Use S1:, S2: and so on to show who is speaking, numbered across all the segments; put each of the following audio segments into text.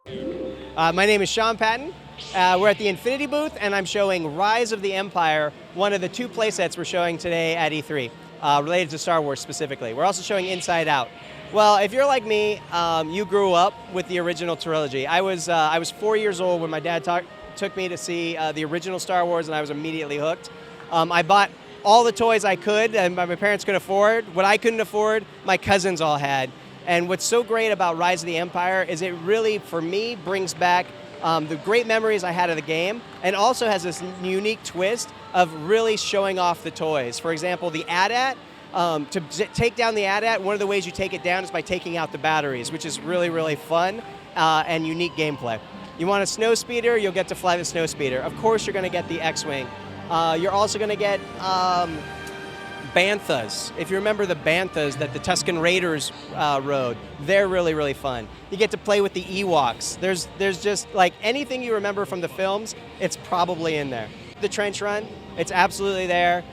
S1: My name is Sean Patton. We're at the Infinity booth, and I'm showing Rise of the Empire, one of the two playsets we're showing today at E3, related to Star Wars specifically. We're also showing Inside Out. Well, if you're like me, you grew up with the original trilogy. I was 4 years old when my dad took me to see the original Star Wars, and I was immediately hooked. I bought all the toys I could, and my parents could afford. What I couldn't afford, my cousins all had. And what's so great about Rise of the Empire is it really, for me, brings back the great memories I had of the game, and also has this unique twist of really showing off the toys. For example, the AT-AT, to take down the AT-AT, one of the ways you take it down is by taking out the batteries, which is really, really fun and unique gameplay. You want a snow speeder, you'll get to fly the snow speeder. Of course, you're going to get the X-Wing. You're also going to get Banthas. If you remember the Banthas that the Tusken Raiders rode, they're really, really fun. You get to play with the Ewoks. There's just like anything you remember from the films, it's probably in there. The trench run, it's absolutely there.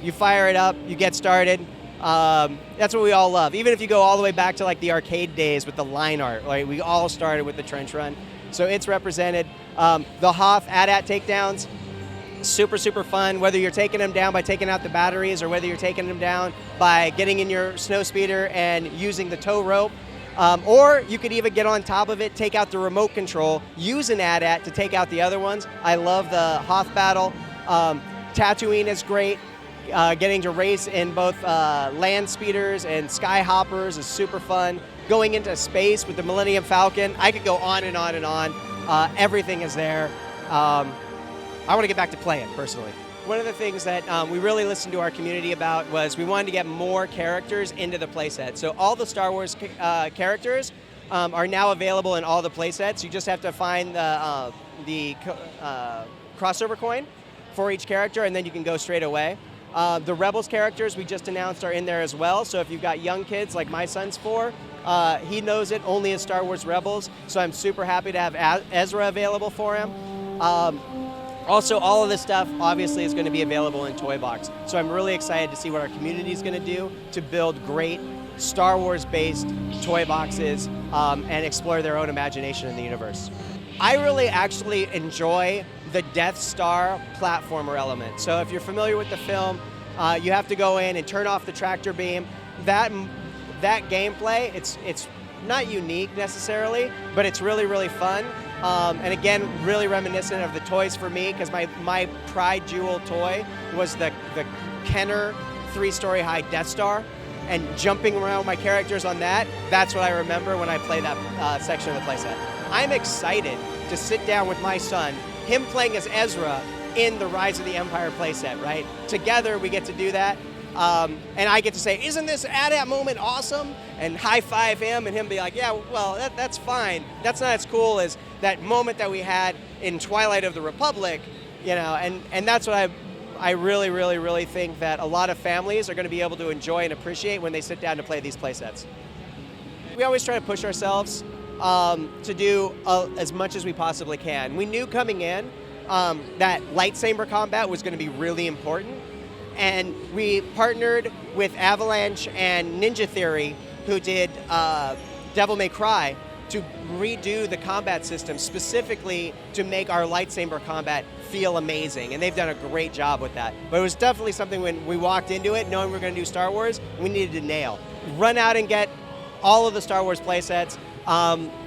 S1: You fire it up, you get started. That's what we all love. Even if you go all the way back to like the arcade days with the line art, right? We all started with the trench run. So it's represented. The Hoth AT-AT takedowns, super, super fun, whether you're taking them down by taking out the batteries or whether you're taking them down by getting in your snow speeder and using the tow rope. Or you could even get on top of it, take out the remote control, use an AT-AT to take out the other ones. I love the Hoth battle. Tatooine is great. Getting to race in both land speeders and sky hoppers is super fun. Going into space with the Millennium Falcon, I could go on and on and on. Everything is there. I want to get back to playing, personally. One of the things that we really listened to our community about was we wanted to get more characters into the playset. So all the Star Wars characters are now available in all the playsets. You just have to find the crossover coin for each character, and then you can go straight away. The Rebels characters we just announced are in there as well, so if you've got young kids like my son's 4, he knows it only as Star Wars Rebels, so I'm super happy to have Ezra available for him. Also, all of this stuff obviously is going to be available in Toy Box, so I'm really excited to see what our community is going to do to build great Star Wars-based toy boxes and explore their own imagination in the universe. I really actually enjoy the Death Star platformer element. So if you're familiar with the film, you have to go in and turn off the tractor beam. That gameplay, it's not unique necessarily, but it's really, really fun. And again, really reminiscent of the toys for me, because my pride jewel toy was the Kenner 3-story high Death Star, and jumping around with my characters on that, that's what I remember when I play that section of the playset. I'm excited to sit down with my son, him playing as Ezra in the Rise of the Empire playset, right? Together we get to do that. And I get to say, isn't this AT-AT moment awesome? And high-five him, and him be like, yeah, well, that's fine. That's not as cool as that moment that we had in Twilight of the Republic, you know, and that's what I really, really, really think that a lot of families are going to be able to enjoy and appreciate when they sit down to play these playsets. We always try to push ourselves to do as much as we possibly can. We knew coming in that lightsaber combat was going to be really important. And we partnered with Avalanche and Ninja Theory, who did Devil May Cry, to redo the combat system specifically to make our lightsaber combat feel amazing. And they've done a great job with that. But it was definitely something when we walked into it, knowing we were going to do Star Wars, we needed to nail. Run out and get all of the Star Wars playsets.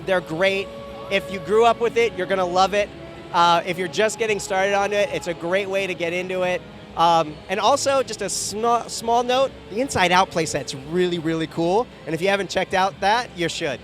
S1: They're great. If you grew up with it, you're going to love it. If you're just getting started on it, it's a great way to get into it. And also, just a small note, the Inside Out playset's really, really cool. And if you haven't checked out that, you should.